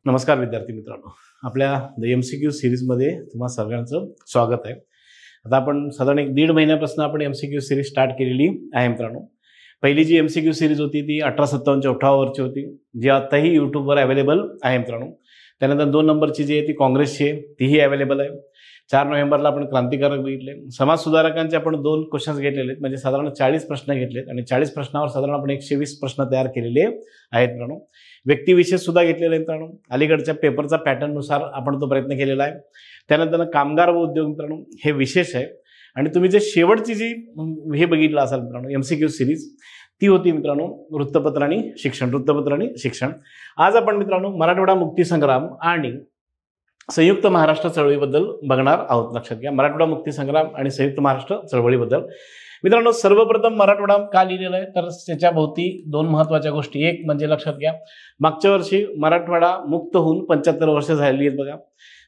नमस्कार विद्यार्थी मित्रांनो, आपल्या द MCQ सिरीजमध्ये तुम्हा सगळ्यांचं स्वागत आहे। आता आपण साधारण 1.5 महिन्यापासून आपण MCQ सिरीज स्टार्ट केलेली आहे मित्रांनो। पहिली जी MCQ सिरीज होती ती 1857-58 वरची होती, जी आताही यूट्यूबवर अवेलेबल आहे मित्रांनो। त्यानंतर 2 नंबरची जी आहे ती काँग्रेसची आहे, तीही अवेलेबल आहे। 4 नोव्हेंबरला आपण क्रांतिकारक बघितले, समाज सुधारकांचे आपण 2 क्वेश्चन्स घेतलेले आहेत, म्हणजे साधारण 40 प्रश्न घेतलेत आणि 40 प्रश्नावर साधारण आपण 120 प्रश्न तयार केलेले आहेत मित्रांनो। व्यक्तिविशेष सुद्धा घेतलेले आहेत मित्रांनो, अलीकडच्या पेपरचा पॅटर्ननुसार आपण तो प्रयत्न केलेला आहे। त्यानंतर कामगार व उद्योग मित्रांनो हे विशेष आहे आणि तुम्ही जे शेवटची जी हे बघितलं असाल मित्रांनो MCQ सिरीज ती होती मित्रांनो वृत्तपत्र आणि शिक्षण। आज आपण मित्रांनो मराठवाडा मुक्ती संग्राम आणि संयुक्त महाराष्ट्र चळवळीबद्दल बघणार आहोत। लक्षात घ्या, मराठवाडा मुक्ती संग्राम आणि संयुक्त महाराष्ट्र चळवळीबद्दल मित्रांनो सर्वप्रथम मराठवाडा का लिहिलेला आहे तर त्याच्या भोवती 2 महत्त्वाच्या गोष्टी। एक म्हणजे लक्षात घ्या, मागच्या वर्षी मराठवाडा मुक्त होऊन 75 वर्ष झालेली आहेत बघा।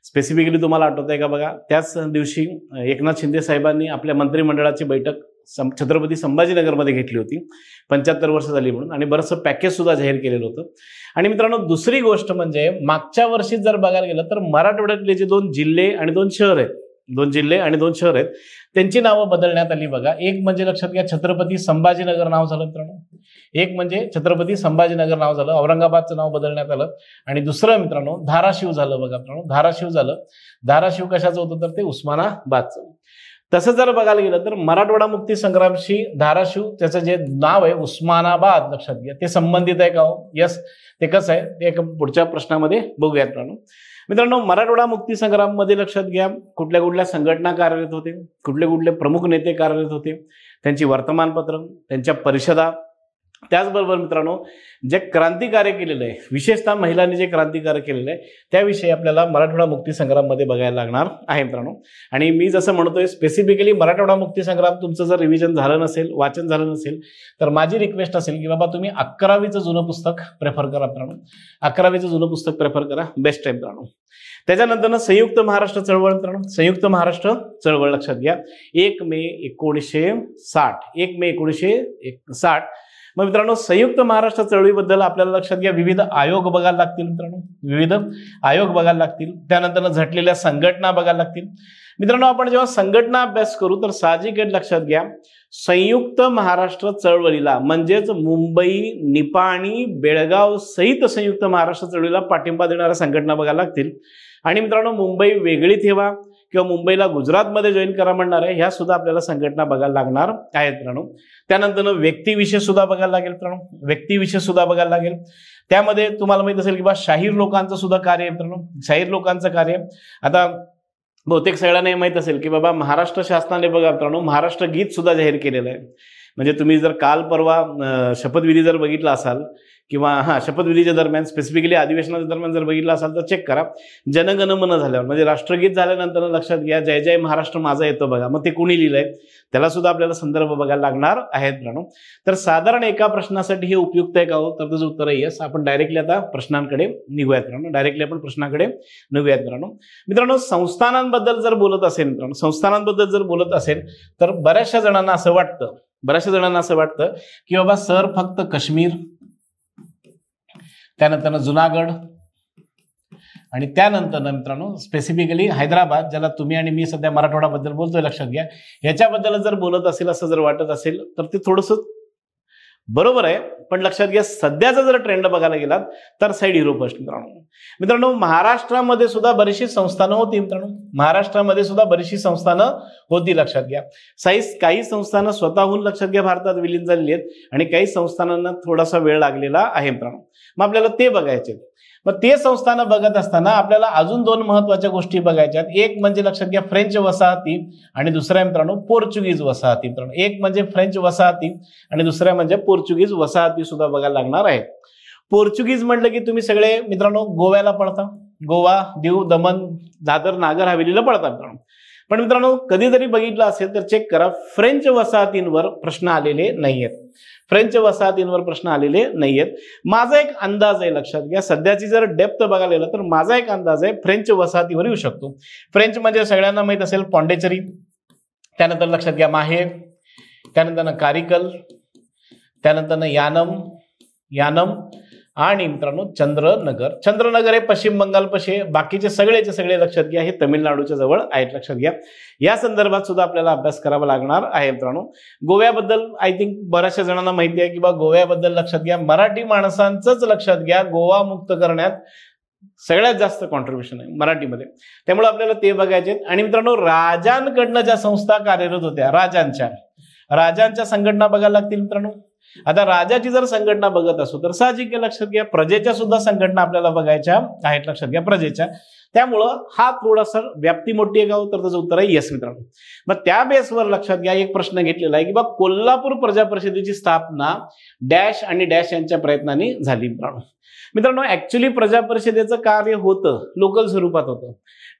स्पेसिफिकली तुम्हाला आठवत आहे का बघा, त्याच दिवशी एकनाथ शिंदे साहेबांनी आपल्या मंत्रिमंडळाची बैठक छत्रपती संभाजीनगरमध्ये घेतली होती 75 वर्ष झाली म्हणून, आणि बरंचसं पॅकेज सुद्धा जाहीर केलेलं होतं। आणि मित्रांनो दुसरी गोष्ट म्हणजे मागच्या वर्षी जर बघायला गेलं तर मराठवाड्यातले जे 2 जिल्हे आणि 2 शहर आहेत, 2 जिल्हे आणि 2 शहर आहेत त्यांची नावं बदलण्यात आली बघा। एक म्हणजे लक्षात घ्या छत्रपती संभाजीनगर नाव झालं मित्रांनो, एक म्हणजे छत्रपती संभाजीनगर नाव झालं, औरंगाबादचं नाव बदलण्यात आलं। आणि दुसरं मित्रांनो धाराशिव झालं बघा मित्रांनो, धाराशिव झालं। धाराशिव कशाचं होतं तर ते उस्मानाबादचं। तसं जर बघायला गेलं तर मराठवाडा मुक्ती संग्रामशी धाराशिव त्याचं जे नाव आहे उस्मानाबाद लक्षात घ्या ते संबंधित आहे का हो? यस, ते कसं आहे ते एका पुढच्या प्रश्नामध्ये बघूयात मित्रांनो। मराठवाडा मुक्ती संग्राम मध्ये लक्षात घ्या कुठल्या कुठल्या संघटना कार्यरत होते, कुठले कुठले प्रमुख नेते कार्यरत होते, त्यांची वर्तमानपत्र, त्यांच्या परिषदा, त्याचबरोबर मित्रांनो जे क्रांतिकार्य केलेलं आहे विशेषतः महिलांनी जे क्रांतिकार्य केलेलं आहे त्याविषयी आपल्याला मराठवाडा मुक्ती संग्राम मध्ये बघायला लागणार आहे मित्रांनो। आणि मी जसं म्हणतोय स्पेसिफिकली मराठवाडा मुक्ती संग्राम तुमचं जर रिव्हिजन झालं नसेल, वाचन झालं नसेल तर माझी रिक्वेस्ट असेल की बाबा तुम्ही 11वीचं जुनं पुस्तक प्रेफर करा मित्रांनो, 11वीचं जुनं पुस्तक प्रेफर करा, बेस्ट आहे मित्रांनो। त्याच्यानंतर संयुक्त महाराष्ट्र चळवळ मित्रांनो, संयुक्त महाराष्ट्र चळवळ लक्षात घ्या 1 मे 1960, 1 मे 1960। मग मित्रांनो संयुक्त महाराष्ट्र चळवळीबद्दल आपल्याला लक्षात घ्या विविध आयोग बघायला लागतील मित्रांनो, विविध आयोग बघायला लागतील। त्यानंतर झटलेल्या संघटना बघायला लागतील मित्रांनो। आपण जेव्हा संघटना अभ्यास करू तर साहजिक लक्षात घ्या संयुक्त महाराष्ट्र चळवळीला म्हणजेच मुंबई, निपाणी, बेळगाव सहित संयुक्त महाराष्ट्र चळवळीला पाठिंबा देणाऱ्या संघटना बघायला लागतील। आणि मित्रांनो मुंबई वेगळी ठेवा किंवा मुंबईला गुजरातमध्ये जॉईन करा म्हणणार आहे ह्या सुद्धा आपल्याला संघटना बघायला लागणार आहेत मित्रांनो। त्यानंतर व्यक्तिविशेष सुद्धा बघायला लागेल मित्रांनो, व्यक्तिविशेष सुद्धा बघायला लागेल। त्यामध्ये तुम्हाला माहित असेल की बा शाहीर लोकांचं सुद्धा कार्य आहे मित्रांनो, शाहीर लोकांचं कार्य। आता बहुतेक सगळ्यांना माहित असेल की बाबा महाराष्ट्र शासनाने बघा मित्रांनो महाराष्ट्र गीत सुद्धा जाहीर केलेलं आहे। म्हणजे तुम्ही जर काल परवा शपथविधी जर बघितला असाल किंवा शपथविधीच्या दरम्यान स्पेसिफिकली अधिवेशनाच्या दरम्यान जर बघितलं असाल तर चेक करा, जनगणमन झाल्यावर म्हणजे राष्ट्रगीत झाल्यानंतर लक्षात घ्या जय जय महाराष्ट्र माझा येतं बघा, मग ते कोणी लिहिलंय त्याला सुद्धा आपल्याला संदर्भ बघायला लागणार आहेत मित्रांनो। तर साधारण एका प्रश्नासाठी हे उपयुक्त आहे का हो तर त्याचं उत्तर आहे यस। आपण डायरेक्टली आता प्रश्नांकडे निघूयात मित्रांनो, डायरेक्टली आपण प्रश्नाकडे निघूयात मित्रांनो। संस्थानांबद्दल जर बोलत असेल मित्रांनो, संस्थानांबद्दल जर बोलत असेल तर बऱ्याचशा जणांना असं वाटतं की बाबा सर फक्त काश्मीर, त्यानंतर जुनागड आणि त्यानंतर मित्रांनो स्पेसिफिकली हैदराबाद, ज्याला तुम्ही आणि मी सध्या मराठवाड्याबद्दल बोलतोय लक्षात घ्या, याच्याबद्दल जर बोलत असेल असं जर वाटत असेल तर ते थोडंसं बरोबर आहे। पण लक्षात घ्या सध्याचा जर ट्रेंड बघायला गेलात तर साईड हिरो फर्स्ट मित्रांनो। महाराष्ट्रामध्ये सुद्धा बरीचशी संस्थानं होती मित्रांनो, महाराष्ट्रामध्ये सुद्धा बरीचशी संस्थानं होती लक्षात घ्या। काही संस्थानं स्वतःहून लक्षात घ्या भारतात विलीन झालेली आहेत आणि काही संस्थानांना थोडासा वेळ लागलेला आहे मित्रांनो। मग आपल्याला ते बघायचे। मग ते संस्थानं बघत असताना आपल्याला अजून 2 महत्त्वाच्या गोष्टी बघायच्यात। एक म्हणजे लक्षात घ्या फ्रेंच वसाहती आणि दुसऱ्या मित्रांनो पोर्चुगीज वसाहती मित्रांनो। एक म्हणजे फ्रेंच वसाहती आणि दुसऱ्या म्हणजे पोर्चुगीज वसाहती सुद्धा बघायला लागणार आहेत। पोर्चुगीज म्हटलं की तुम्ही सगळे मित्रांनो गोव्याला पळता, गोवा, दीव, दमण, दादर, नागर हवेलीला पळता मित्रांनो। पण मित्रांनो कधीतरी बघितलं असेल तर चेक करा फ्रेंच वसाहतींवर प्रश्न आलेले नाहीयेत, फ्रेंच वसाहतींवर प्रश्न आलेले नाहीयेत। माझा एक अंदाज आहे लक्षात घ्या, सध्याची जर डेप्थ बघायला गेलं तर माझा एक अंदाज आहे फ्रेंच वसाहतीवर येऊ शकतो। फ्रेंच म्हणजे सगळ्यांना माहित असेल पॉंडेचेरी, त्यानंतर लक्षात घ्या माहे, त्यानंतर कारिकल, त्यानंतर यानम आणि मित्रांनो चंद्रनगर. चंद्रनगर हे पश्चिम बंगाल पाशी, बाकीचे सगळेचे सगळे लक्षात घ्या हे तमिळनाडूच्या जवळ आहेत, लक्षात घ्या. या संदर्भात सुद्धा आपल्याला अभ्यास करावा लागणार आहे मित्रांनो. गोव्याबद्दल आय थिंक बऱ्याचशा जणांना माहिती आहे की बा गोव्याबद्दल लक्षात घ्या, मराठी माणसांचंच लक्षात घ्या गोवा मुक्त करण्यात सगळ्यात जास्त कॉन्ट्रीब्युशन आहे मराठीमध्ये, त्यामुळे आपल्याला ते बघायचे. आणि मित्रांनो राजांकडनं ज्या संस्था कार्यरत होत्या, राजांच्या संघटना बघायला लागतील मित्रांनो. आता राजाची जर संघटना बघत असो तर साहजिक लक्षात घ्या प्रजेच्या सुद्धा संघटना आपल्याला बघायच्या आहेत, लक्षात घ्या प्रजेच्या. त्यामुळं हा थोडासा व्याप्ती मोठी आहे का, तर त्याचं उत्तर आहे येस मित्रांनो. मग त्या बेसवर लक्षात घ्या एक प्रश्न घेतलेला आहे की बा कोल्हापूर प्रजा परिषदेची स्थापना डॅश आणि डॅश यांच्या प्रयत्नांनी झाली मित्रांनो. ऍक्च्युली प्रजा परिषदेचं कार्य होतं लोकल स्वरूपात होतं,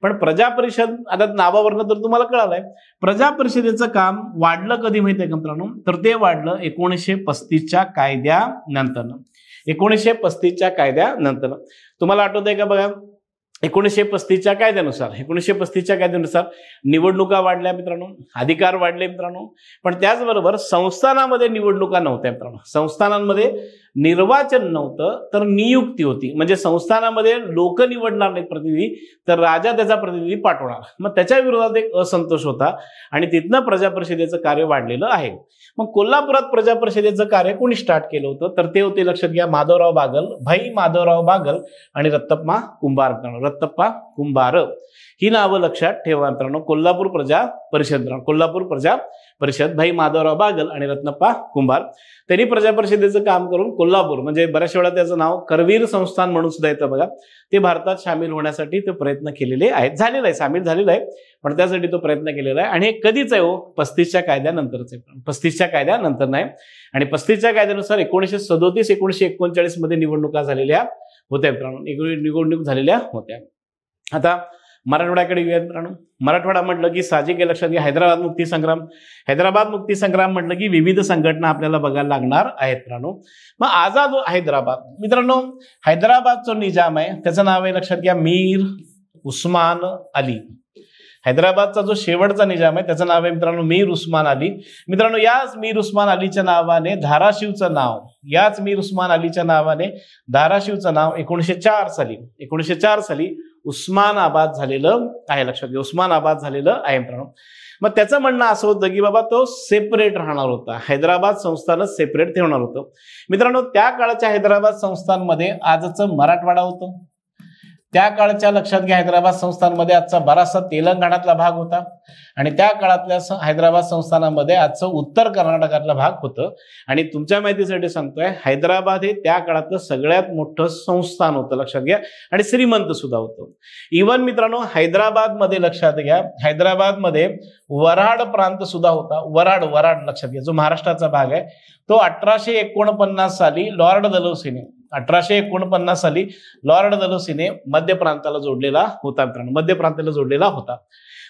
पण प्रजा परिषद आता नावावरनं तर तुम्हाला कळालंय प्रजा परिषदेचं काम वाढलं कधी माहिती आहे का मित्रांनो, तर ते वाढलं 1935च्या कायद्यानंतर. 1935च्या कायद्यानंतर तुम्हाला आठवतंय का बघा, 1935च्या कायद्यानुसार निवडणुका वाढल्या मित्रांनो, अधिकार वाढले मित्रांनो, पण त्याचबरोबर संस्थानामध्ये निवडणुका नव्हत्या मित्रांनो. संस्थानांमध्ये निर्वाचन नव्हतं तर नियुक्ती होती, म्हणजे संस्थानामध्ये लोक निवडणार नाहीत प्रतिनिधी, तर राजा त्याचा प्रतिनिधी पाठवणार. मग त्याच्या विरोधात एक असंतोष होता आणि तिथनं प्रजा परिषदेचं कार्य वाढलेलं आहे. मग कोल्हापुरात प्रजा परिषदेचं कार्य कोणी स्टार्ट केलं होतं, तर ते होते लक्षात घ्या माधवराव बागल, भाई माधवराव बागल आणि रत्तप्पा कुंभार. रत्तप्पा कुंभार ही नावं लक्षात ठेवा मित्रांनो. कोल्हापूर प्रजा परिषद भाई माधवराव बागल आणि रत्नप्पा कुंभार त्यांनी प्रजा परिषदेचं काम करून कोल्हापूर, म्हणजे बऱ्याच वेळा त्याचं नाव करवीर संस्थान म्हणून सुद्धा येतं बघा, ते भारतात सामील होण्यासाठी ते प्रयत्न केलेले आहेत. झालेला आहे, सामील झालेला आहे, पण त्यासाठी तो प्रयत्न केलेला आहे. आणि हे कधीच आहे हो, 35च्या कायद्यानंतरच आहे, 35च्या कायद्यानंतर नाही. आणि 35च्या कायद्यानुसार 1937-1939 मध्ये निवडणुका झालेल्या होत्या मित्रांनो, निवडणूक झालेल्या होत्या. आता मराठवाड्याकडे येऊयात मित्रांनो. मराठवाडा म्हटलं की साहजिक लक्षात घ्या हैदराबाद मुक्ती संग्राम म्हटलं की विविध संघटना आपल्याला बघायला लागणार आहेत मित्रांनो. मग आझाद हैदराबाद मित्रांनो, हैदराबादचा निजाम आहे त्याचं नाव आहे लक्षात घ्या मीर उस्मान अली. हैदराबादचा जो शेवटचा निजाम आहे त्याचं नाव आहे मित्रांनो मीर उस्मान अली. मित्रांनो याच मीर उस्मान अलीच्या नावाने धाराशिवचं नाव 1904 साली उस्मानाबाद झालेलं आहे, लक्षात घ्या उस्मानाबाद झालेलं आहे मित्रांनो. मग त्याचं म्हणणं असं होतं की बाबा तो सेपरेट राहणार होता, हैदराबाद संस्थानच सेपरेट ठेवणार होतं मित्रांनो. त्या काळच्या हैदराबाद संस्थानमध्ये आजचं मराठवाडा होतं, त्या काळच्या लक्षात घ्या हैदराबाद संस्थानमध्ये आजचा बराचसा तेलंगणातला भाग होता आणि त्या काळातल्या हैदराबाद संस्थानामध्ये आजचं उत्तर कर्नाटकातला भाग होतं. आणि तुमच्या माहितीसाठी सांगतोय हैदराबाद हे त्या काळातलं सगळ्यात मोठं संस्थान होतं, लक्षात घ्या, आणि श्रीमंत सुद्धा होतं. इव्हन मित्रांनो हैदराबादमध्ये लक्षात घ्या हैदराबादमध्ये वराड प्रांत सुद्धा होता. वराड लक्षात घ्या जो महाराष्ट्राचा भाग आहे तो 1849 साली लॉर्ड डलहौसीने मध्य प्रांताला जोडलेला होता.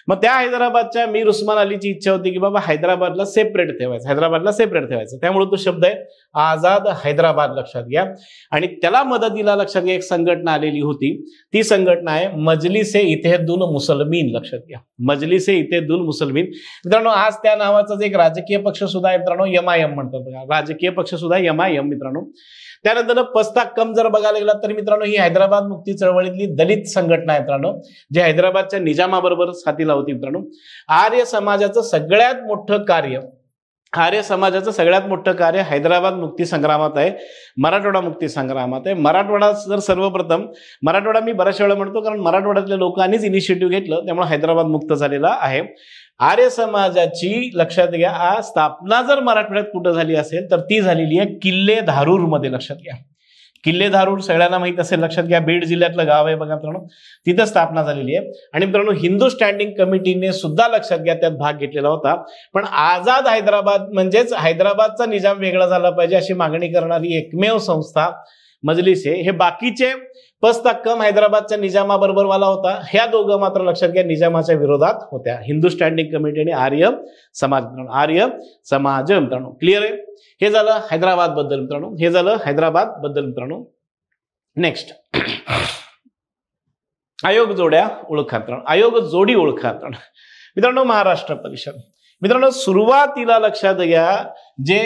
मग त्या हैदराबादच्या मीर उस्मान अलीची इच्छा होती की बाबा हैदराबादला सेपरेट ठेवायचं, त्यामुळे तो शब्द आहे आझाद हैदराबाद, लक्षात घ्या. आणि त्याला मदतीला लक्षात घ्या एक संघटना आलेली होती, ती संघटना आहे मजलिस-ए-इत्तेहादुल मुसलमीन, लक्षात घ्या मजलिस-ए-इत्तेहादुल मुसलमीन. मित्रांनो आज त्या नावाचाच एक राजकीय पक्ष सुद्धा आहे मित्रांनो, MIM म्हणतात बघा, राजकीय पक्ष सुद्धा MIM मित्रांनो. त्यानंतर पस्ताक्कम जर बघायला गेला तर मित्रांनो ही हैदराबाद मुक्ती चळवळीतली दलित संघटना आहे मित्रांनो, जे हैदराबादच्या निजामाबरोबर साथीला होती मित्रांनो. आर्य समाजाचं सगळ्यात मोठं कार्य हैदराबाद मुक्ती संग्रामात आहे, मराठवाडा मुक्ती संग्रामात आहे. मराठवाडा जर सर्वप्रथम मराठवाडा मी बऱ्याच वेळा म्हणतो कारण मराठवाड्यातल्या लोकांनीच इनिशिएटिव्ह घेतलं, त्यामुळे हैदराबाद मुक्त झालेला आहे. आर्य समाजाची लक्षात घ्या स्थापना जर मराठवाड्यात कुठं झाली असेल तर ती झालेली आहे किल्ले धारूर मध्ये, लक्षात घ्या किल्ले धारूर सगळ्यांना माहित असेल, लक्षात घ्या बीड जिल्ह्यातलं गाव आहे बघा मित्रांनो, तिथं स्थापना झालेली आहे. आणि मित्रांनो हिंदू स्टँडिंग कमिटीने सुद्धा लक्षात घ्या त्यात भाग घेतलेला होता. पण आझाद हैदराबाद म्हणजेच हैदराबादचा निजाम वेगळा झाला पाहिजे अशी मागणी करणारी एकमेव संस्था मजलिस आहे. हे बाकीचे पस्ताक्कम हैदराबादच्या निजामाबरोबर वाला होता, ह्या दोघं मात्र लक्षात घ्या निजामाच्या विरोधात होत्या, हिंदू स्टँडिंग कमिटी आणि आर्य समाज मित्रांनो. क्लिअर आहे? हे झालं हैदराबाद बद्दल मित्रांनो. नेक्स्ट आयोग जोडी ओळखा मित्रांनो. महाराष्ट्र परिषद मित्रांनो सुरुवातीला लक्षात घ्या जे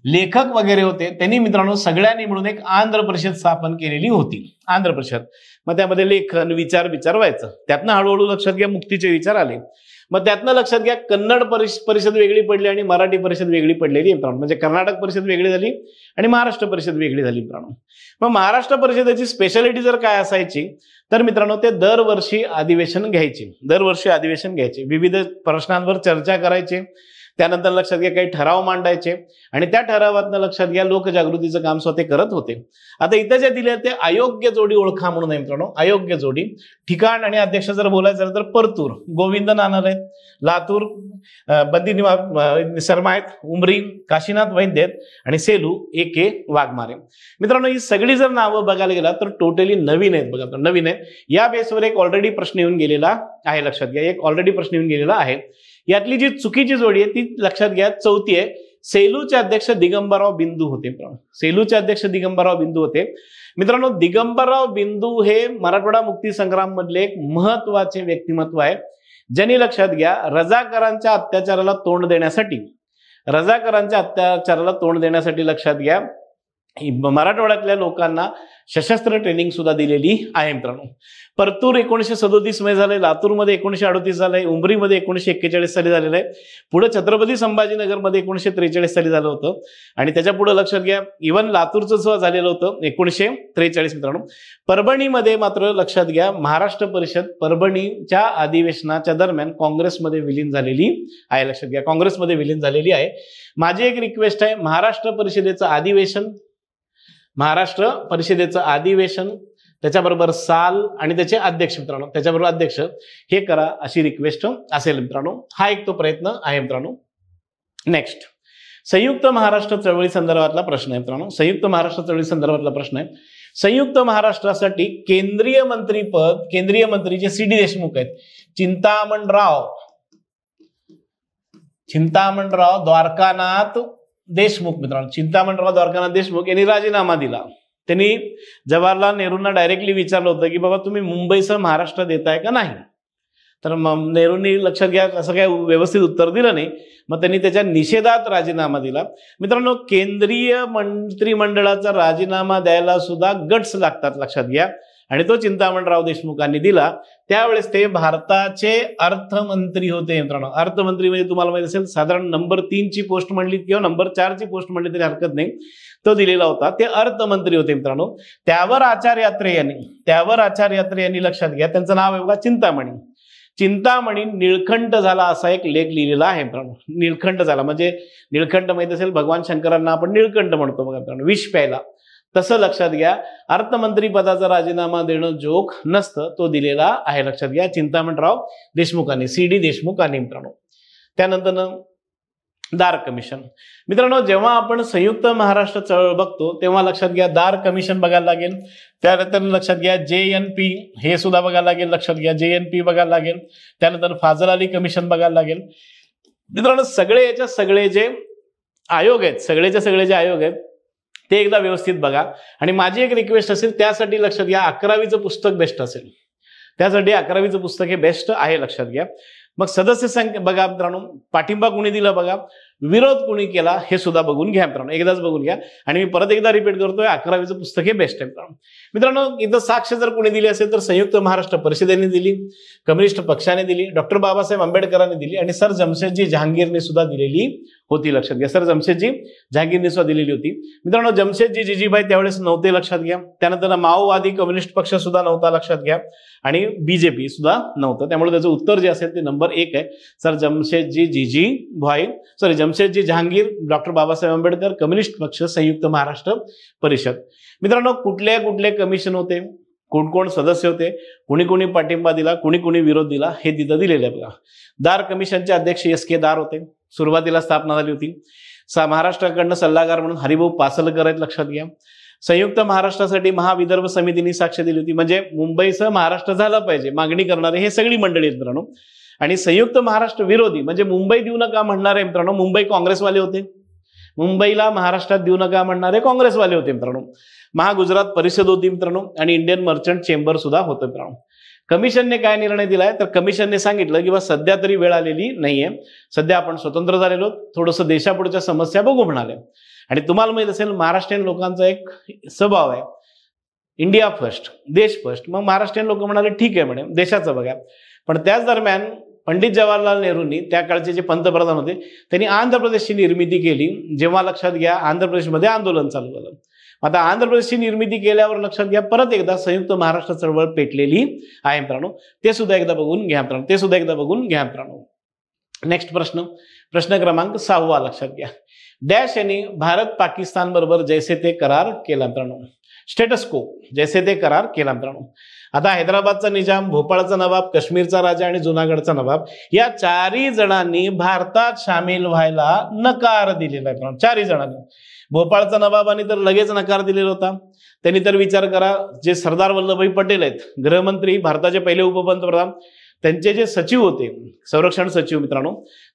लेखक वगैरे होते, त्यांनी मित्रांनो सगळ्यांनी मिळून एक आंध्र परिषद स्थापन केलेली होती. आंध्र परिषद, मग त्यामध्ये लेखन विचार व्हायचं. त्यातनं हळूहळू लक्षात घ्या मुक्तीचे विचार आले. मग त्यातनं लक्षात घ्या कन्नड परिषद वेगळी पडली आणि मराठी परिषद वेगळी पडलेली मित्रांनो. म्हणजे कर्नाटक परिषद वेगळी झाली आणि महाराष्ट्र परिषद वेगळी झाली मित्रांनो. मग महाराष्ट्र परिषदेची स्पेशालिटी जर काय असायची तर मित्रांनो ते दरवर्षी अधिवेशन घ्यायचे, विविध प्रश्नांवर चर्चा करायचे, त्यानंतर लक्षात घ्या काही ठराव मांडायचे आणि त्या ठरावातनं लक्षात घ्या लोकजागृतीचं काम स्वतः करत होते. आता इथं जे दिले ते अयोग्य जोडी ओळखा म्हणून आहे मित्रांनो. अयोग्य जोडी. ठिकाण आणि अध्यक्ष जर बोलायचं झालं तर परतूर गोविंद नानार आहेत, लातूर बंदी शर्मा आहेत, उमरी काशीनाथ वैद्य आहेत आणि सेलू A.K. वाघमारे. मित्रांनो ही सगळी जर नावं बघायला गेला तर टोटली नवीन आहेत. बघा नवीन आहेत. या बेसवर एक ऑलरेडी प्रश्न येऊन गेलेला आहे. लक्षात घ्या एक ऑलरेडी प्रश्न येऊन गेलेला आहे. यातली जी चुकीची जोडी आहे ती लक्षात घ्या चौथी आहे. सेलूचे अध्यक्ष दिगंबरराव बिंदू होते. सेलूचे अध्यक्ष दिगंबरराव बिंदू होते. मित्रांनो दिगंबरराव बिंदू हे मराठवाडा मुक्ती संग्राम मधले एक महत्वाचे व्यक्तिमत्व आहे, ज्यांनी लक्षात घ्या रजाकारांच्या अत्याचाराला तोंड देण्यासाठी लक्षात घ्या मराठवाड्यातल्या लोकांना सशस्त्र ट्रेनिंग सुद्धा दिलेली आहे मित्रांनो. परतूर 1937 मध्ये झालंय, लातूरमध्ये 1938 झालंय, उमरीमध्ये 1941 साली झालेलं आहे, पुढे छत्रपती संभाजीनगरमध्ये 1943 साली झालं होतं आणि त्याच्या पुढे लक्षात घ्या इव्हन लातूरचं सुद्धा झालेलं होतं 1943 मित्रांनो. परभणीमध्ये मात्र लक्षात घ्या महाराष्ट्र परिषद परभणीच्या अधिवेशनाच्या दरम्यान काँग्रेसमध्ये विलीन झालेली आहे. लक्षात घ्या काँग्रेसमध्ये विलीन झालेली आहे. माझी एक रिक्वेस्ट आहे महाराष्ट्र परिषदेचं अधिवेशन त्याच्याबरोबर साल आणि त्याचे अध्यक्ष मित्रांनो त्याच्याबरोबर अध्यक्ष हे करा अशी रिक्वेस्ट असेल मित्रांनो. हा एक तो प्रयत्न आहे मित्रांनो. नेक्स्ट संयुक्त महाराष्ट्र चळवळी संदर्भातला प्रश्न आहे मित्रांनो. संयुक्त महाराष्ट्र चळवळी संदर्भातला प्रश्न आहे. संयुक्त महाराष्ट्रासाठी केंद्रीय मंत्री जे C.D. देशमुख आहेत, चिंतामणराव द्वारकानाथ देशमुख मित्रांनो, चिंतामणराव द्वारकानाथ देशमुख यांनी राजीनामा दिला. त्यांनी जवाहरलाल नेहरूंना डायरेक्टली विचारलं होतं की बाबा तुम्ही मुंबईसह महाराष्ट्र देताय का नाही. तर नेहरूंनी लक्षात घ्या असं काय व्यवस्थित उत्तर दिलं नाही. मग त्यांनी त्याच्या निषेधात राजीनामा दिला. मित्रांनो केंद्रीय मंत्रिमंडळाचा राजीनामा द्यायला सुद्धा गट्स लागतात लक्षात घ्या आणि तो चिंतामणराव देशमुखांनी दिला. त्यावेळेस ते भारताचे अर्थमंत्री होते मित्रांनो. अर्थमंत्री म्हणजे तुम्हाला माहिती असेल साधारण नंबर 3 ची पोस्ट म्हणली किंवा नंबर 4 ची पोस्ट म्हणली तरी हरकत नाही, तो दिलेला होता. ते अर्थमंत्री होते मित्रांनो. त्यावर आचार्य यात्रे यांनी लक्षात घ्या त्यांचं नाव आहे बघा चिंतामणी निळकंठ झाला असा एक लेख लिहिलेला आहे मित्रांनो. निळकंठ झाला म्हणजे निळकंठ माहिती असेल भगवान शंकरांना आपण निळकंठ म्हणतो बघा मित्रांनो, विष प्यायला. तसं लक्षात घ्या अर्थमंत्री पदाचा राजीनामा देणं जोक नसतं, तो दिलेला आहे लक्षात घ्या चिंतामणराव देशमुखांनी, C.D. देशमुखांनी मित्रांनो. त्यानंतर दार कमिशन मित्रांनो, जेव्हा आपण संयुक्त महाराष्ट्र चळवळ बघतो तेव्हा लक्षात घ्या दार कमिशन बघायला लागेल. त्यानंतर लक्षात घ्या JNP हे सुद्धा बघायला लागेल. लक्षात घ्या JNP बघायला लागेल. त्यानंतर फाजल अली कमिशन बघायला लागेल. मित्रांनो सगळे जे आयोग आहेत ते एकदा व्यवस्थित बघा. आणि माझी एक रिक्वेस्ट असेल त्यासाठी लक्षात घ्या 11वीचं पुस्तक बेस्ट असेल. त्यासाठी 11वीचं पुस्तक हे बेस्ट आहे लक्षात घ्या. मग सदस्य संख्या बघा मित्रांनो, पाठिंबा कुणी दिला बघा, विरोध कुणी केला हे सुद्धा बघून घ्या मित्रांनो, एकदाच बघून घ्या. आणि मी परत एकदा रिपीट करतोय 11वीचं पुस्तक हे बेस्ट आहे मित्रांनो. मित्रांनो इथं साक्ष जर कुणी दिली असेल तर संयुक्त महाराष्ट्र परिषदेने दिली, कम्युनिस्ट पक्षाने दिली, डॉक्टर बाबासाहेब आंबेडकरांनी दिली आणि सर जमशेदजी जहांगीरने सुद्धा दिलेली होती. लक्षात घ्या सर जमशेदजी जहांगीरने सुद्धा दिलेली होती मित्रांनो. जमशेदजी जिजीभाई त्यावेळेस नव्हते लक्षात घ्या. त्यानंतर माओवादी कम्युनिस्ट पक्ष सुद्धा नव्हता लक्षात घ्या आणि BJP सुद्धा नव्हतं. त्यामुळे त्याचं उत्तर जे असेल ते नंबर 1 आहे. Sir Jamshedji Jahangir, doctor Babasaheb Ambedkar, communist पक्ष, संयुक्त महाराष्ट्र परिषद. मित्रांनो कुठले कमिशन होते, कोण सदस्य होते, कुणी पाठिंबा दिला, कुणी विरोध दिला हे तिथं दिलेलं आहे बघा. दार कमिशनचे अध्यक्ष S.K. दार होते. सुरुवातीला स्थापना झाली होती. महाराष्ट्राकडनं सल्लागार म्हणून हरिभाऊ पासलकर आहेत लक्षात घ्या. संयुक्त महाराष्ट्रासाठी महाविदर्भ समितीने साक्ष दिली होती. म्हणजे मुंबईसह महाराष्ट्र झाला पाहिजे मागणी करणारे हे सगळी मंडळी आहेत मित्रांनो. आणि संयुक्त महाराष्ट्र विरोधी म्हणजे मुंबई देऊ नका म्हणणारे मित्रांनो मुंबई काँग्रेसवाले होते. मुंबईला महाराष्ट्रात देऊ नका म्हणणारे काँग्रेसवाले होते मित्रांनो. महागुजरात परिषद होती मित्रांनो आणि इंडियन मर्चंट चेंबर सुद्धा होतं मित्रांनो. कमिशनने काय निर्णय दिलाय, तर कमिशनने सांगितलं की बा सध्या तरी वेळ आलेली नाहीये, सध्या आपण स्वतंत्र झालेलो, थोडंसं देशापुढच्या समस्या बघू म्हणाले. आणि तुम्हाला माहित असेल महाराष्ट्रीयन लोकांचा एक स्वभाव आहे, इंडिया फर्स्ट, देश फर्स्ट. मग महाराष्ट्रीयन लोक म्हणाले ठीक आहे म्हणे, देशाचं बघा. पण त्याच दरम्यान पंडित जवाहरलाल नेहरूंनी, त्या काळचे जे पंतप्रधान होते, त्यांनी आंध्र प्रदेशची निर्मिती केली. जेव्हा लक्षात घ्या आंध्र प्रदेशमध्ये आंदोलन चालू झालं. आता आंध्र प्रदेशची निर्मिती केल्यावर लक्षात घ्या परत एकदा संयुक्त महाराष्ट्र चळवळ पेटलेली आहे मित्रांनो. ते सुद्धा एकदा बघून घ्या मित्रांनो. नेक्स्ट प्रश्न क्रमांक 6 लक्षात घ्या. डॅश यांनी भारत पाकिस्तान बरोबर जैसे ते करार केला मित्रांनो. स्टेटस को, जैसे ते करार केला मित्रांनो. आता हैदराबादचा निजाम, भोपाळचा नवाब, काश्मीरचा राजा आणि जुनागडचा नवाब या चारही जणांनी भारतात सामील व्हायला नकार दिलेला आहे मित्रांनो. चारही जणांनी. भोपाळचा नवाबाने तर लगेच नकार दिलेला होता. त्यांनी तर विचार करा, जे सरदार वल्लभभाई पटेल आहेत, गृहमंत्री, भारताचे पहिले उपपंतप्रधान, त्यांचे जे सचिव होते, संरक्षण सचिव मित्रांनो,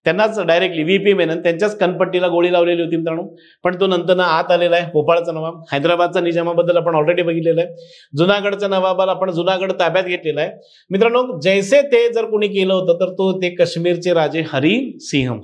त्यांनाच डायरेक्टली व्ही.पी. मेनन त्यांच्याच कनपट्टीला गोळी लावलेली होती मित्रांनो. पण तो नंतर आत आलेला आहे. भोपाळचा नवाब, हैदराबादचा निजामाबद्दल आपण ऑलरेडी बघितलेलं आहे. जुनागडच्या नवाबाला आपण जुनागड ताब्यात घेतलेला आहे मित्रांनो. जैसे ते जर कोणी केलं होतं तर तो ते काश्मीरचे राजे हरी सिंह.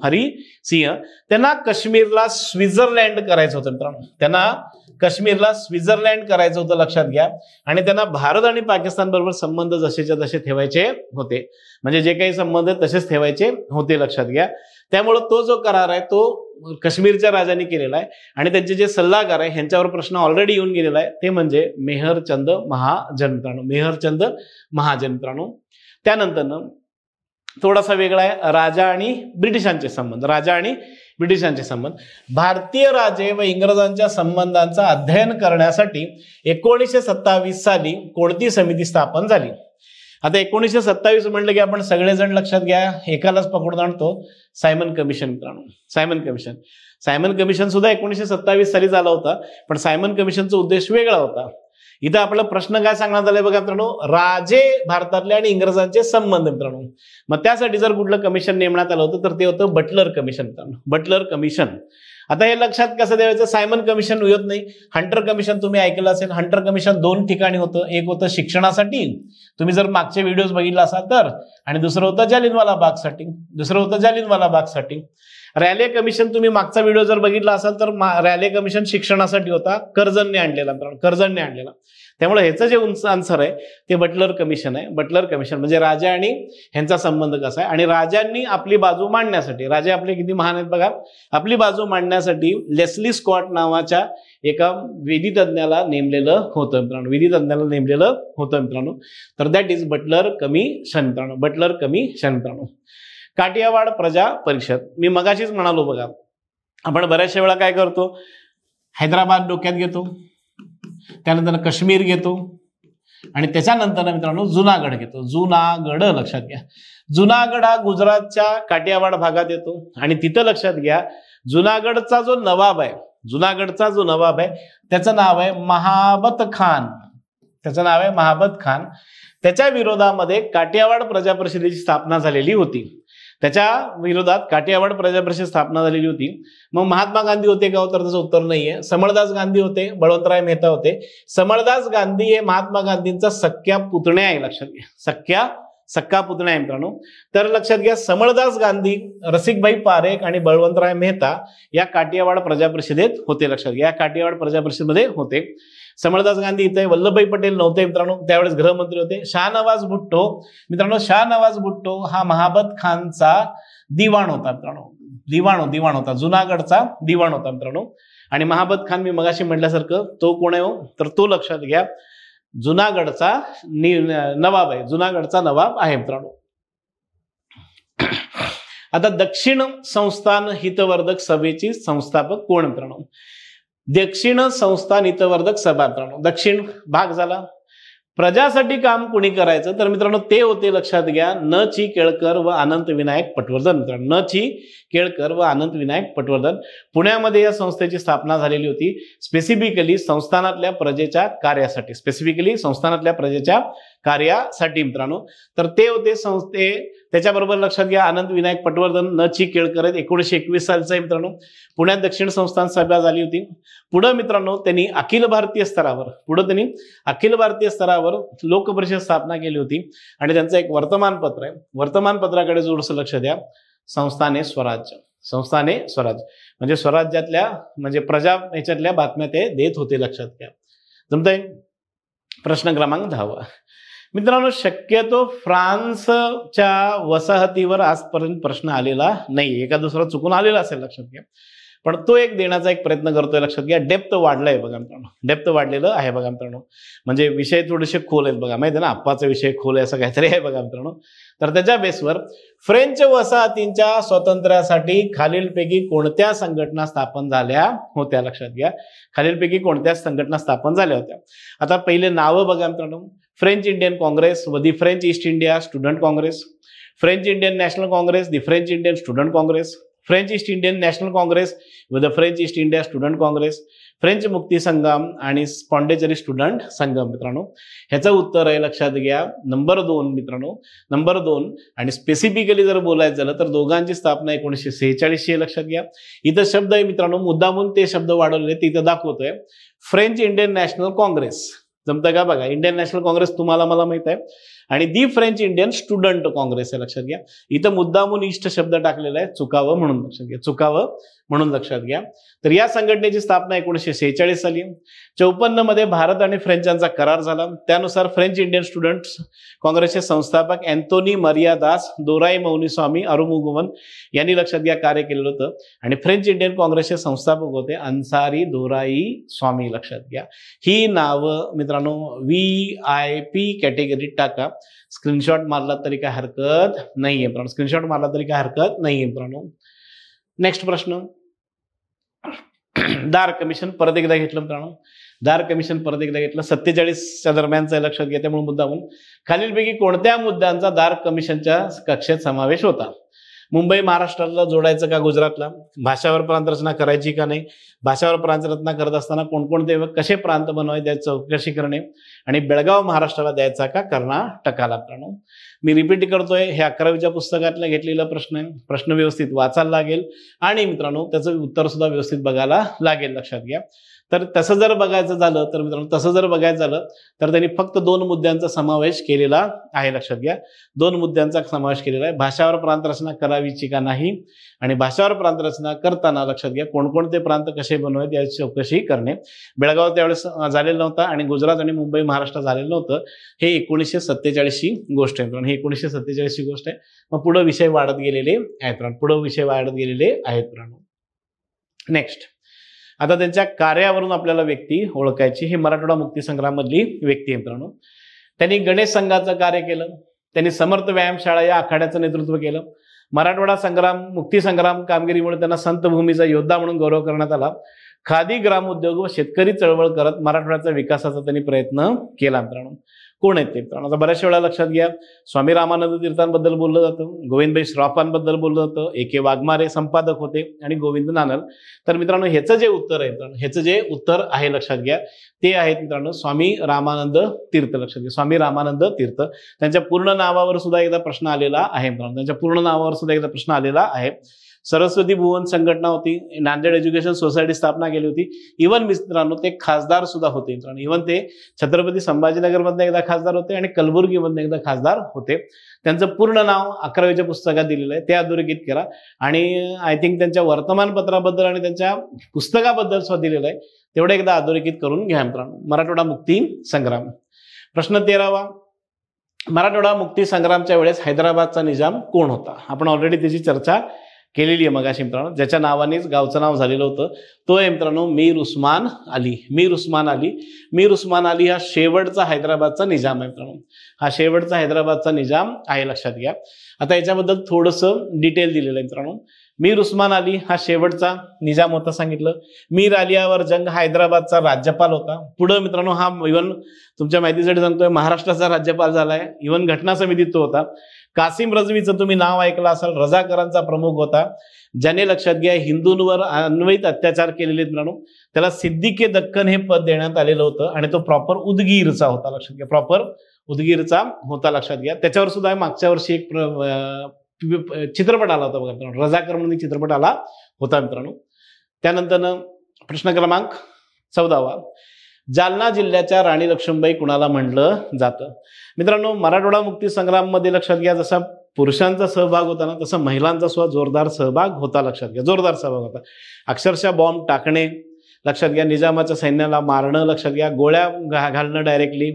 त्यांना काश्मीरला स्वित्झर्लंड करायचं होतं मित्रांनो. त्यांना काश्मीरला स्वित्झर्लंड करायचं होतं, लक्षात घ्या. आणि त्यांना भारत आणि पाकिस्तान बरोबर संबंध जसेच्या तसे ठेवायचे होते, म्हणजे जे काही संबंध तसेच ठेवायचे होते, लक्षात घ्या. त्यामुळे तो जो करार आहे तो काश्मीरच्या राजांनी केलेला आहे. आणि त्यांचे जे सल्लागार आहे ह्यांच्यावर प्रश्न ऑलरेडी येऊन गेलेला आहे, ते म्हणजे मेहरचंद महाजन मित्रांनो. त्यानंतर थोडासा वेगळा आहे राजा आणि ब्रिटिशांचे संबंध. भारतीय राजे व इंग्रजांच्या संबंधांचा अध्ययन करण्यासाठी 1927 साली कोणती समिती स्थापन झाली. आता 1927 म्हणलं की आपण सगळेजण लक्षात घ्या, एकालाच पकडून आणतो, सायमन कमिशन मित्रांनो. सायमन कमिशन सुद्धा 1927 साली झाला होता, पण सायमन कमिशनचा उद्देश वेगळा होता. इथं आपला प्रश्न काय सांगण्यात आलाय बघा मित्रांनो, राजे भारतातले आणि इंग्रजांचे संबंध मित्रांनो. मग त्यासाठी जर कुठलं कमिशन नेमण्यात आलं होतं तर ते होतं बटलर कमिशन मित्रांनो. Butler commission. आता हे लक्षात कसं द्यायचं, सायमन कमिशन येत नाही. हंटर कमिशन तुम्ही ऐकलं असेल. हंटर कमिशन 2 ठिकाणी होतं. एक होतं शिक्षणासाठी, तुम्ही जर मागचे व्हिडिओज बघितला असाल तर, आणि दुसरं होतं जालियनवाला बागसाठी. रॅले कमिशन तुम्ही मागचा व्हिडिओ जर बघितला असाल तर रॅले कमिशन शिक्षणासाठी होता, कर्जनने आणलेला. त्यामुळे ह्याचं जे आन्सर आहे ते बटलर कमिशन आहे. बटलर कमिशन म्हणजे राजा आणि ह्यांचा संबंध कसा आहे, आणि राजांनी आपली बाजू मांडण्यासाठी, राजे आपले किती महान आहेत बघा, आपली बाजू मांडण्यासाठी लेस्ली स्कॉट नावाच्या एका विधितज्ञाला नेमलेलं होतं मित्रांनो. तर दॅट इज बटलर कमिशन मित्रांनो. काठियावाड प्रजा परिषद, मी मगाशीच म्हणालो बघा, आपण बऱ्याचशा वेळा काय करतो, हैदराबाद डोक्यात घेतो, त्यानंतर काश्मीर घेतो, आणि त्याच्यानंतर मित्रांनो जुनागड घेतो. जुनागड लक्षात घ्या. जुनागड हा गुजरातच्या काठियावाड भागात येतो, आणि तिथं लक्षात घ्या जुनागडचा जो नवाब आहे त्याचं नाव आहे महाबत खान. त्याच्या विरोधामध्ये काठियावाड प्रजा परिषदेची स्थापना झालेली होती. मग महात्मा गांधी होते का, तर त्याचं उत्तर नाहीये. समळदास गांधी होते, बळवंतराय मेहता होते. समळदास गांधी हे महात्मा गांधींचा सख्या पुतण्या आहे, लक्षात घ्या. सक्का पुतण्या आहे मित्रांनो. तर लक्षात घ्या, समळदास गांधी, रसिकभाई पारेख आणि बळवंतराय मेहता या काठियावाड प्रजा परिषदेत होते, लक्षात घ्या. काठियावाड प्रजा परिषदेमध्ये होते. समळदास गांधी इथे, वल्लभभाई पटेल नव्हते मित्रांनो, त्यावेळेस गृहमंत्री होते. शाहनवाज भुट्टो हा महाबत खानचा दिवाण होता मित्रांनो. दिवाण होता, जुनागडचा दिवाण होता मित्रांनो. आणि महाबत खान मी मगाशी म्हटल्यासारखं तो कोण आहे, तर तो लक्षात घ्या जुनागडचा नवाब आहे मित्रांनो. आता दक्षिण संस्थान हितवर्धक सभेची संस्थापक कोण मित्रांनो. दक्षिण संस्थान हितवर्धक सभा मित्रांनो, दक्षिण भाग झाला. प्रजासाठी काम कोणी करायचं, तर मित्रांनो ते होते, लक्षात घ्या, न. ची. केळकर व अनंत विनायक पटवर्धन मित्रांनो. पुण्यामध्ये या संस्थेची स्थापना झालेली होती, स्पेसिफिकली संस्थानातल्या प्रजेच्या कार्यासाठी मित्रांनो. तर ते होते त्याच्याबरोबर लक्षात घ्या आनंद विनायक पटवर्धन न ची केळकर आहेत, 1921 सालचा आहे मित्रांनो. पुण्यात दक्षिण संस्थान सभा झाली होती. पुढे मित्रांनो त्यांनी अखिल भारतीय स्तरावर लोकपरिषद स्थापना केली होती आणि त्यांचं एक वर्तमानपत्र आहे. वर्तमानपत्राकडे जोडसं लक्ष द्या. संस्थाने स्वराज म्हणजे स्वराज्यातल्या म्हणजे प्रजा याच्यातल्या बातम्या ते देत होते, लक्षात घ्या. जमतंय. प्रश्न क्रमांक 10 मित्रांनो, शक्यतो फ्रान्सच्या वसाहतीवर आजपर्यंत प्रश्न आलेला नाही. एका दुसरा चुकून आलेला असेल, लक्षात घ्या, पण तो एक देण्याचा एक प्रयत्न करतोय. लक्षात घ्या. डेप्थ वाढलाय बघा मित्रांनो, डेप्थ वाढलेलं आहे बघा मित्रांनो. म्हणजे विषय थोडेसे खोल आहेत बघा, माहिती आहे ना, आप्पाचा विषय खोल आहे असं काहीतरी आहे बघा मित्रांनो. तर त्याच्या बेसवर फ्रेंच वसाहतींच्या स्वातंत्र्यासाठी खालीलपैकी कोणत्या संघटना स्थापन झाल्या होत्या, लक्षात घ्या. खालीलपैकी कोणत्या संघटना स्थापन झाल्या होत्या. आता पहिले नावं बघा मित्रांनो. फ्रेंच इंडियन काँग्रेस व the French East India Student Congress, French Indian National Congress, the French Indian Student Congress, French East Indian National Congress व the French East India Student Congress, French मुक्ती संग्राम आणि पॉंडेचेरी स्टुडंट संघम. मित्रांनो ह्याचं उत्तर आहे, लक्षात घ्या, नंबर 2 मित्रांनो, नंबर 2. आणि स्पेसिफिकली जर बोलायचं झालं तर दोघांची स्थापना 1946 आहे, लक्षात घ्या. इथं शब्द आहे मित्रांनो, मुद्दामून ते शब्द वाढवलेले तिथं दाखवतोय. फ्रेंच इंडियन नॅशनल काँग्रेस, जमतं का बघा. इंडियन नॅशनल काँग्रेस तुम्हाला मला माहित आहे आणि दी फ्रेंच इंडियन स्टुडंट काँग्रेस आहे, लक्षात घ्या. इथं मुद्दामून ईस्ट शब्द टाकलेला आहे, चुकावं म्हणून, लक्षात घ्या, चुकावं म्हणून लक्षात घ्या. तर या संघटनेची स्थापना 1946 साली. 54 मध्ये भारत आणि फ्रेंचांचा करार झाला. त्यानुसार फ्रेंच इंडियन स्टुडंट काँग्रेसचे संस्थापक अँथोनी मरिया दास, दोराई मौनीस्वामी अरुमुगवन यांनी, लक्षात घ्या, कार्य केलेलं होतं. आणि फ्रेंच इंडियन काँग्रेसचे संस्थापक होते अन्सारी दोराई स्वामी, लक्षात घ्या. ही नावं मित्रांनो VIP कॅटेगरीत टाका. स्क्रीनशॉट मारला तरी काय हरकत नाहीये मित्रांनो, स्क्रीनशॉट मारला तरी काय हरकत नाहीये मित्रांनो. नेक्स्ट प्रश्न. दार कमिशन परत एकदा घेतलं मित्रांनो, दार कमिशन परत एकदा घेतलं. 47च्या दरम्यानचा, लक्षात घ्या. त्यामुळे मुद्दामून खालीलपैकी कोणत्या मुद्द्यांचा दार कमिशनच्या कक्षेत समावेश होता. मुंबई महाराष्ट्राला जोडायचं का गुजरातला, भाषावर प्रांत रचना करायची का नाही, भाषावर प्रांत रचना करत असताना कोणकोणते व कसे प्रांत बनवायचे त्याची चौकशी करणे, आणि बेळगाव महाराष्ट्राला द्यायचा का कर्नाटकाला. मित्रांनो मी रिपीट करतोय, हे 11वीच्या पुस्तकातला घेतलेला प्रश्न आहे. प्रश्न व्यवस्थित वाचायला लागेल आणि मित्रांनो त्याचं उत्तर सुद्धा व्यवस्थित बघायला लागेल, लक्षात घ्या. तर तसं जर बघायचं झालं तर मित्रांनो, तसं जर बघायचं झालं तर त्यांनी फक्त 2 मुद्द्यांचा समावेश केलेला आहे, लक्षात घ्या. 2 मुद्द्यांचा समावेश केलेला आहे. भाषावर प्रांत रचना करावीची का नाही आणि भाषावर प्रांत रचना करताना, लक्षात घ्या, कोणकोणते प्रांत कसे बनवायचे याची चौकशी करणे. बेळगाव त्यावेळेस झालेलं नव्हतं आणि गुजरात आणि मुंबई महाराष्ट्र झालेलं नव्हतं. हे 1947ची गोष्ट आहे मित्रांनो, हे 1947ची गोष्ट आहे. मग पुढे विषय वाढत गेलेले आहेत मित्रांनो. नेक्स्ट. आता त्यांच्या कार्यावरून आपल्याला व्यक्ती ओळखायची. हे मराठवाडा मुक्ती संग्राम मधली व्यक्ती आहे मित्रांनो. त्यांनी गणेश संघाचं कार्य केलं. त्यांनी समर्थ व्यायामशाळा या आखाड्याचं नेतृत्व केलं. मराठवाडा संग्राम मुक्ती संग्राम कामगिरीमुळे त्यांना संत भूमीचा योद्धा म्हणून गौरव करण्यात आला. खादी ग्रामोद्योग व शेतकरी चळवळ करत मराठवाड्याच्या विकासाचा त्यांनी प्रयत्न केला मित्रांनो. कोण आहेत ते मित्रांनो, आता बऱ्याचशा वेळा लक्षात घ्या, स्वामी रामानंद तीर्थांबद्दल बोललं जातं, गोविंदभाई श्रॉफांबद्दल बोललं जातं, AK वाघमारे संपादक होते आणि गोविंद नानल. तर मित्रांनो ह्याचं जे उत्तर आहे मित्रांनो, ह्याचं जे उत्तर आहे, लक्षात घ्या, ते आहेत मित्रांनो स्वामी रामानंद तीर्थ, लक्षात घ्या, स्वामी रामानंद तीर्थ. त्यांच्या पूर्ण नावावर सुद्धा एकदा प्रश्न आलेला आहे मित्रांनो, त्यांच्या पूर्ण नावावर सुद्धा एकदा प्रश्न आलेला आहे. सरस्वती भुवन संघटना होती, नांदेड एज्युकेशन सोसायटी स्थापना केली होती. इव्हन मित्रांनो ते खासदार सुद्धा होते मित्रांनो, इव्हन ते छत्रपती संभाजीनगरमधून एकदा खासदार होते आणि कलबुर्गीमधून एकदा खासदार होते. त्यांचं पूर्ण नाव 11वीच्या पुस्तकात दिलेलं आहे, ते अधोरेखित करा. आणि आय थिंक त्यांच्या वर्तमानपत्राबद्दल आणि त्यांच्या पुस्तकाबद्दल सुद्धा दिलेलं आहे, तेवढं एकदा अधोरेखित करून घ्या मित्रांनो. मराठवाडा मुक्ती संग्राम. प्रश्न 13वा. मराठवाडा मुक्ती संग्रामच्या वेळेस हैदराबादचा निजाम कोण होता. आपण ऑलरेडी त्याची चर्चा केलेली आहे मगाशी मित्रांनो. ज्याच्या नावानेच गावचं नाव झालेलं होतं तो आहे मित्रांनो मीर उस्मान अली. मीर उस्मान अली हा शेवटचा हैदराबादचा निजाम आहे मित्रांनो, हा शेवटचा हैदराबादचा निजाम आहे, लक्षात घ्या. आता याच्याबद्दल थोडंसं डिटेल दिलेलं आहे मित्रांनो. मीर उस्मान अली हा शेवटचा निजाम होता सांगितलं. मीर आलियावर जंग हैदराबादचा राज्यपाल होता. पुढे मित्रांनो हा इव्हन तुमच्या माहितीसाठी सांगतोय महाराष्ट्राचा राज्यपाल झालाय. इव्हन घटना समितीत तो होता. कासिम रजवीचं तुम्ही नाव ऐकलं असाल, रजाकारांचा प्रमुख होता, ज्याने लक्षात घ्या हिंदूंवर अन्वयित अत्याचार केलेले मित्रांनो. त्याला सिद्दीके दक्कन हे पद देण्यात आलेलं होतं आणि तो प्रॉपर उदगीरचा होता. लक्षात घ्या प्रॉपर उदगीरचा होता. लक्षात घ्या त्याच्यावर सुद्धा मागच्या वर्षी एक चित्रपट आला होता बघा मित्रांनो, रजाकार म्हणून चित्रपट आला होता मित्रांनो. त्यानंतर प्रश्न क्रमांक 14, जालना जिल्ह्याच्या राणी लक्ष्मीबाई कुणाला म्हणलं जातं? मित्रांनो मराठवाडा मुक्ती संग्राम मध्ये लक्षात घ्या जसा पुरुषांचा सहभाग होता ना तसा महिलांचा सुद्धा जोरदार सहभाग होता. लक्षात घ्या जोरदार सहभाग होता. अक्षरशः बॉम्ब टाकणे, लक्षात घ्या निजामाच्या सैन्याला मारणं, लक्षात घ्या गोळ्या घालणं डायरेक्टली,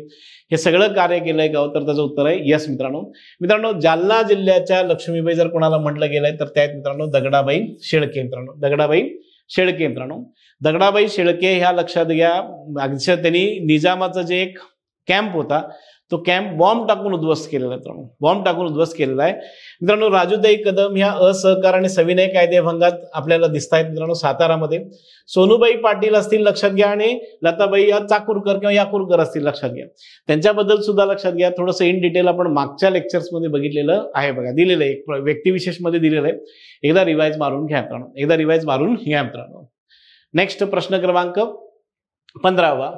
हे सगळं कार्य केलंय का? तर त्याचं उत्तर आहे यस मित्रांनो. मित्रांनो जालना जिल्ह्याच्या लक्ष्मीबाई जर कोणाला म्हटलं गेलंय तर त्यात मित्रांनो दगडाबाई शेळके मित्रांनो, दगडाबाई शेळके मित्रांनो. दगडाबाई शेळके ह्या लक्षात घ्या अक्षरशः त्यांनी निजामाचं जे एक कॅम्प होता तो कॅम्प बॉम्ब टाकून उद्ध्वस्त केलेला आहे मित्रांनो, बॉम्ब टाकून उद्ध्वस्त केलेला आहे मित्रांनो. राजूताई कदम ह्या असहकार आणि सविनय कायदेभंगात आपल्याला दिसत आहेत मित्रांनो सातारामध्ये. सोनूबाई पाटील असतील लक्षात घ्या आणि लताबाई या चाकूरकर किंवा याकूरकर असतील लक्षात घ्या. त्यांच्याबद्दल सुद्धा लक्षात घ्या थोडंसं इन डिटेल आपण मागच्या लेक्चर्समध्ये बघितलेलं आहे बघा, दिलेलं आहे एक व्यक्तिविशेषमध्ये दिलेलं आहे. एकदा रिवाइज मारून घ्या मित्रांनो, एकदा रिवाइज मारून घ्या मित्रांनो. नेक्स्ट प्रश्न क्रमांक 15,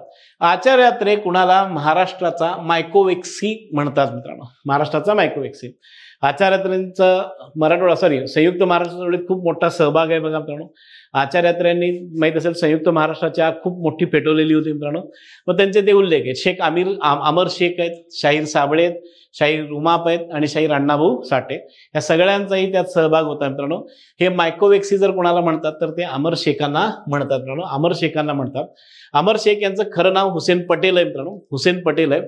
आचार्यात्रे कुणाला महाराष्ट्राचा मायकोवेक्सी म्हणतात मित्रांनो? महाराष्ट्राचा मायकोवेक्सी. आचार्यात्रेंचा मराठवाडा संयुक्त महाराष्ट्रात खूप मोठा सहभाग आहे बघा मित्रांनो. आचार्यात्र्यांनी माहित असेल संयुक्त महाराष्ट्राच्या खूप मोठी पेटवलेली होती मित्रांनो. मग त्यांचे ते उल्लेख आहेत. शेख अमर शेख आहेत, शाहीर साबळे आहेत, शाहीर उमाप आहेत आणि शाहीर अण्णाभाऊ साठे, या सगळ्यांचाही त्यात सहभाग होता मित्रांनो. हे मायकोवेक्सी जर कोणाला म्हणतात तर ते अमर शेखांना म्हणतात मित्रांनो, अमर शेखांना म्हणतात. अमर शेख यांचं खरं नाव हुसेन पटेल आहे मित्रांनो, हुसेन पटेल आहे.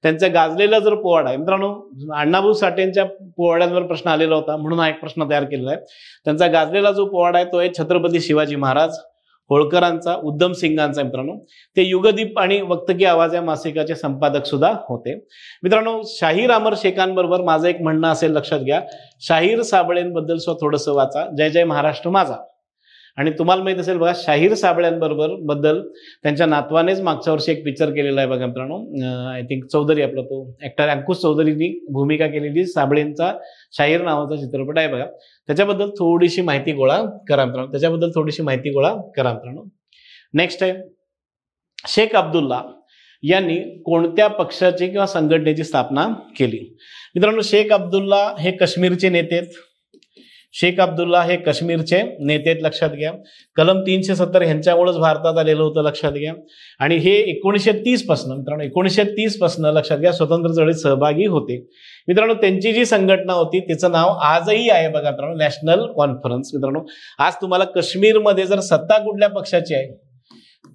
त्यांचा गाजलेला जर पोवाडा आहे मित्रांनो, अण्णाभाऊ साठेंच्या पोवाड्यांवर प्रश्न आलेला होता म्हणून हा एक प्रश्न तयार केलेला आहे. त्यांचा गाजलेला जो पोवाडा आहे तो आहे छत्रपती शिवाजी महाराज, होळकरांचा, उद्धम सिंगांचा मित्रांनो. ते युगदीप आणि वक्त की आवाज या मासिकाचे संपादक सुद्धा होते मित्रांनो. शाहीर अमर शेखांबरोबर माझं एक म्हणणं असेल लक्षात घ्या, शाहीर साबळेंबद्दल सुद्धा थोडंसं वाचा, जय जय महाराष्ट्र माझा. आणि तुम्हाला माहित असेल बघा शाहीर साबळ्यांबद्दल त्यांच्या नातवानेच मागच्या वर्षी एक पिक्चर केलेला आहे बघा मित्रांनो. आय थिंक चौधरी आपला तो ऍक्टर अंकुश चौधरींनी भूमिका केलेली साबळेंचा शाहीर नावाचा चित्रपट आहे बघा. त्याच्याबद्दल थोडीशी माहिती गोळा करा मित्रांनो, त्याच्याबद्दल थोडीशी माहिती गोळा करा मित्रांनो. नेक्स्ट आहे शेख अब्दुल्ला यांनी कोणत्या पक्षाची किंवा संघटनेची स्थापना केली? मित्रांनो शेख अब्दुल्ला हे काश्मीरचे नेते आहेत. शेख अब्दुल्ला हे काश्मीरचे नेते आहेत लक्षात घ्या. कलम 370 ह्यांच्यामुळेच भारतात आलेलं होतं लक्षात घ्या. आणि हे 1930 पासून मित्रांनो 1930 पासून लक्षात घ्या स्वतंत्र चळवळीत सहभागी होते मित्रांनो. त्यांची जी संघटना होती तिचं नाव आजही आहे बघा मित्रांनो, नॅशनल कॉन्फरन्स. मित्रांनो आज तुम्हाला काश्मीरमध्ये जर सत्ता कुठल्या पक्षाची आहे,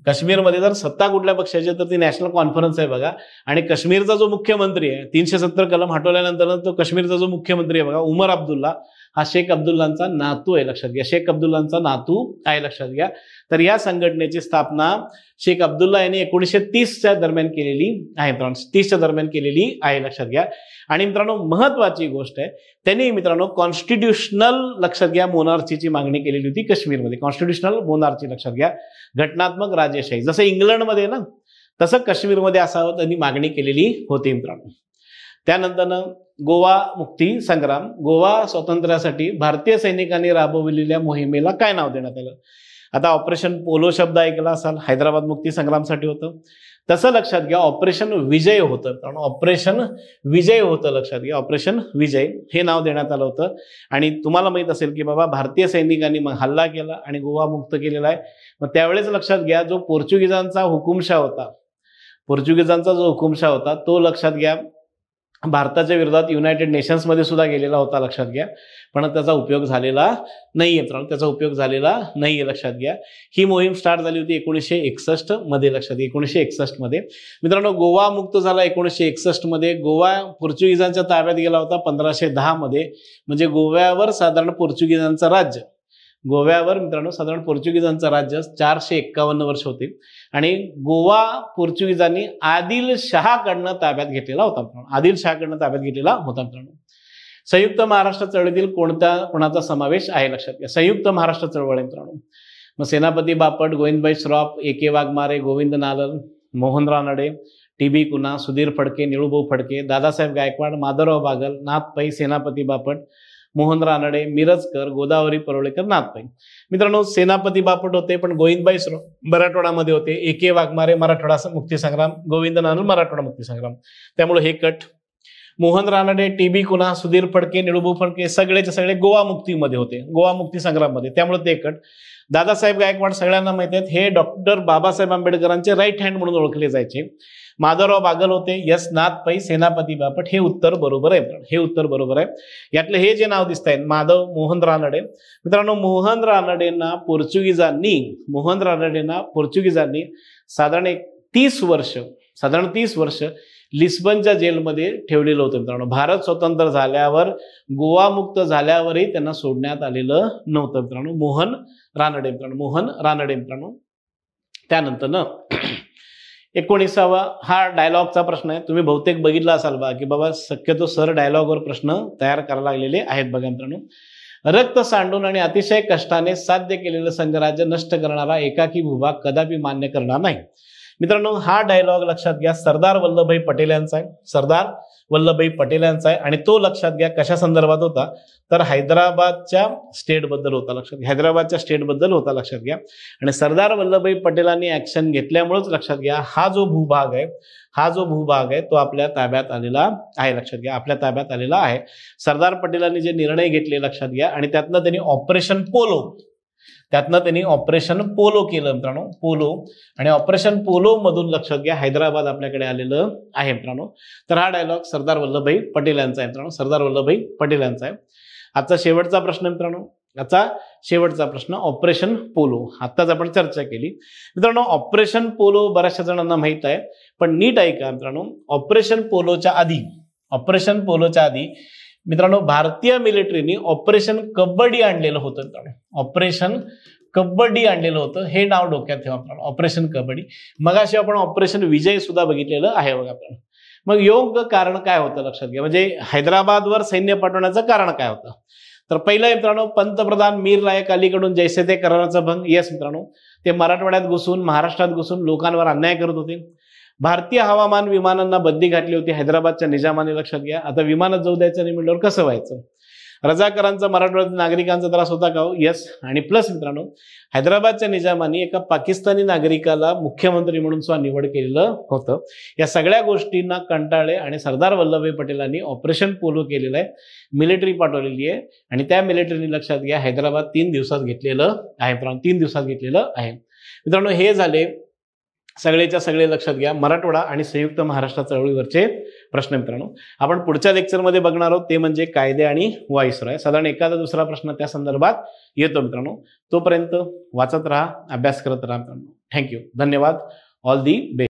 काश्मीरमध्ये जर सत्ता कुठल्या पक्षाची तर ती नॅशनल कॉन्फरन्स आहे बघा. आणि काश्मीरचा जो मुख्यमंत्री आहे 370 कलम हटवल्यानंतर तो काश्मीरचा जो मुख्यमंत्री आहे बघा उमर अब्दुल्ला, हा शेख अब्दुल्लांचा नातू आहे लक्षात घ्या, शेख अब्दुल्लांचा नातू आहे लक्षात घ्या. तर या संघटनेची स्थापना शेख अब्दुल्ला यांनी 1930च्या दरम्यान केलेली आहे मित्रांनो, 30च्या दरम्यान केलेली आहे लक्षात घ्या. आणि मित्रांनो महत्वाची गोष्ट आहे त्यांनी मित्रांनो कॉन्स्टिट्युशनल लक्षात घ्या मोनार्चीची मागणी केलेली होती काश्मीरमध्ये. कॉन्स्टिट्युशनल मोनार्ची लक्षात घ्या, घटनात्मक राजेशाही, जसं इंग्लंडमध्ये ना तसं काश्मीरमध्ये असावं त्यांनी मागणी केलेली होती मित्रांनो. त्यानंतर गोवा मुक्ती संग्राम, गोवा स्वातंत्र्यासाठी भारतीय सैनिकांनी राबवलेल्या मोहिमेला काय नाव देण्यात आलं? आता ऑपरेशन पोलो शब्द ऐकला असाल, हैदराबाद मुक्ती संग्रामसाठी होतं. तसं लक्षात घ्या ऑपरेशन विजय होतं, कारण ऑपरेशन विजय होतं लक्षात घ्या, ऑपरेशन विजय हे नाव देण्यात आलं होतं. आणि तुम्हाला माहित असेल की बाबा भारतीय सैनिकांनी मग हल्ला केला आणि गोवा मुक्त केलेला आहे. मग त्यावेळेस लक्षात घ्या जो पोर्चुगीजांचा हुकुमशाह होता, पोर्चुगीजांचा जो हुकुमशाह होता तो लक्षात घ्या भारताच्या विरोधात युनायटेड नेशन्समध्ये सुद्धा गेलेला होता लक्षात घ्या, पण त्याचा उपयोग झालेला नाहीये मित्रांनो, त्याचा उपयोग झालेला नाहीये लक्षात घ्या. ही मोहीम स्टार्ट झाली होती 1961 मध्ये लक्षात घ्या, 1961 मध्ये मित्रांनो. गोवा मुक्त झाला 1961 मध्ये. गोवा पोर्चुगीजांच्या ताब्यात गेला होता 1510 मध्ये. म्हणजे गोव्यावर साधारण पोर्चुगीजांचं राज्य, गोव्यावर मित्रांनो साधारण पोर्चुगीजांचं राज्य 451 वर्ष होते. आणि गोवा पोर्चुगीजांनी आदिल शहाकडनं ताब्यात घेतलेला होता मित्रांनो, आदिल शहाकडनं ताब्यात घेतलेला होता मित्रांनो. संयुक्त महाराष्ट्र चळवळीतील कोणाचा समावेश आहे लक्षात घ्या. संयुक्त महाराष्ट्र चळवळ आहे मित्रांनो. मग सेनापती बापट, गोविंदभाई श्रॉफ, ए.के. वाघमारे, गोविंद नालल, मोहन रानडे, टी.बी. कुन्हा, सुधीर फडके, निळूभाऊ फडके, दादासाहेब गायकवाड, माधवराव बागल, नाथ पै, सेनापती बापट, मोहन रानडे, मिरजकर, गोदावरी परोळेकर, नाथ पै. मित्रांनो सेनापती बापट होते पण गोविंदभाई श्रॉफ मराठवाडामध्ये होते, ए.के. वाघमारे मराठवाडा मुक्तीसंग्राम, गोविंद नानल मराठवाडा मुक्तीसंग्राम, त्यामुळे हे कट. मोहन रानडे, टी.बी. कुन्हा, सुधीर फडके, निळूभाऊ फडके सगळेचे सगळे गोवा मुक्तीमध्ये होते, गोवा मुक्ती संग्राममध्ये, त्यामुळे ते कट. दादासाहेब गायकवाड सगळ्यांना माहिती आहेत, हे डॉक्टर बाबासाहेब आंबेडकरांचे राईट हँड म्हणून ओळखले जायचे. माधवराव बागल होते, यस. नाथ पै, सेनापती बापट, हे उत्तर बरोबर आहे. हे उत्तर बरोबर आहे. यातले हे जे नाव दिसत आहेत माधव मोहन रानडे, मित्रांनो मोहन रानडेंना पोर्चुगीजांनी साधारण 30 वर्ष लिस्बनच्या जेलमध्ये ठेवलेलं होतं मित्रांनो. भारत स्वतंत्र झाल्यावर, गोवा मुक्त झाल्यावरही त्यांना सोडण्यात आलेलं नव्हतं मित्रांनो. मोहन रानडे मित्रांनो. त्यानंतर 19वा हा डायलॉगचा प्रश्न आहे. तुम्ही बहुतेक बघितला असाल बा की बाबा शक्यतो सर डायलॉगवर प्रश्न तयार करायला लागलेले आहेत बघा मित्रांनो. रक्त सांडून आणि अतिशय कष्टाने साध्य केलेलं संघराज्य नष्ट करणारा एकाकी भूभाग कदापि मान्य करणार नाही. मित्रांनो हा डायलॉग लक्षात घ्या सरदार वल्लभभाई पटेल यांचा आहे आणि तो लक्षात घ्या कशा संदर्भात होता तर हैदराबादच्या स्टेटबद्दल होता. लक्षात घ्या आणि सरदार वल्लभभाई पटेलांनी ऍक्शन घेतल्यामुळेच लक्षात घ्या हा जो भूभाग आहे तो आपल्या ताब्यात आलेला आहे. लक्षात घ्या आपल्या ताब्यात आलेला आहे. सरदार पटेलांनी जे निर्णय घेतले लक्षात घ्या आणि त्यातनं त्यांनी ऑपरेशन पोलो केलं मित्रांनो. आणि ऑपरेशन पोलो मधून लक्षात घ्या हैदराबाद आपल्याकडे आलेलं आहे मित्रांनो. तर हा डायलॉग सरदार वल्लभभाई पटेल यांचा आहे मित्रांनो. आजचा शेवटचा प्रश्न ऑपरेशन पोलो. आत्ताच आपण चर्चा केली मित्रांनो. ऑपरेशन पोलो बऱ्याचशा जणांना माहित आहे पण नीट ऐका मित्रांनो. ऑपरेशन पोलोच्या आधी मित्रांनो भारतीय मिलिटरीने ऑपरेशन कबड्डी आणलेलं होतं मित्रांनो. हे नाव डोक्यात ठेवा मित्रांनो. ऑपरेशन कबड्डी. मगाशी आपण ऑपरेशन विजय सुद्धा बघितलेलं आहे बघा आपण. मग योग्य कारण काय होतं लक्षात घ्या. म्हणजे हैदराबादवर सैन्य पाठवण्याचं कारण काय होतं तर पहिलं मित्रांनो पंतप्रधान मीर नायक अलीकडून जैसे ते कराराचा भंग. येस मित्रांनो ते मराठवाड्यात घुसून महाराष्ट्रात घुसून लोकांवर अन्याय करत होते. भारतीय हवामान विमानांना बंदी घातली होती हैदराबादच्या निजामाने. लक्षात घ्या आता विमानात जाऊ द्यायचं नाही म्हटल्यावर कसं व्हायचं. रजाकारांचा मराठवाड्यातील नागरिकांचा त्रास होता का हो. यस. आणि प्लस मित्रांनो हैदराबादच्या निजामाने एका पाकिस्तानी नागरिकाला मुख्यमंत्री म्हणून सुद्धा निवड केलेलं होतं. या सगळ्या गोष्टींना कंटाळले आणि सरदार वल्लभभाई पटेलांनी ऑपरेशन पोलो केलेलं आहे. मिलिटरी पाठवलेली आहे आणि त्या मिलिटरीने लक्षात घ्या हैदराबाद 3 दिवसात घेतलेलं आहे मित्रांनो. हे झाले सगळेच्या सगळे लक्षात घ्या मराठवाडा आणि संयुक्त महाराष्ट्र चळवळीवरचे प्रश्न मित्रांनो. आपण पुढच्या लेक्चरमध्ये बघणार आहोत ते म्हणजे कायदे आणि व्हाईसरॉय. साधारण एखादा दुसरा प्रश्न त्या संदर्भात येतो मित्रांनो. तोपर्यंत वाचत राहा, अभ्यास करत राहा मित्रांनो. थँक्यू, धन्यवाद. All the best.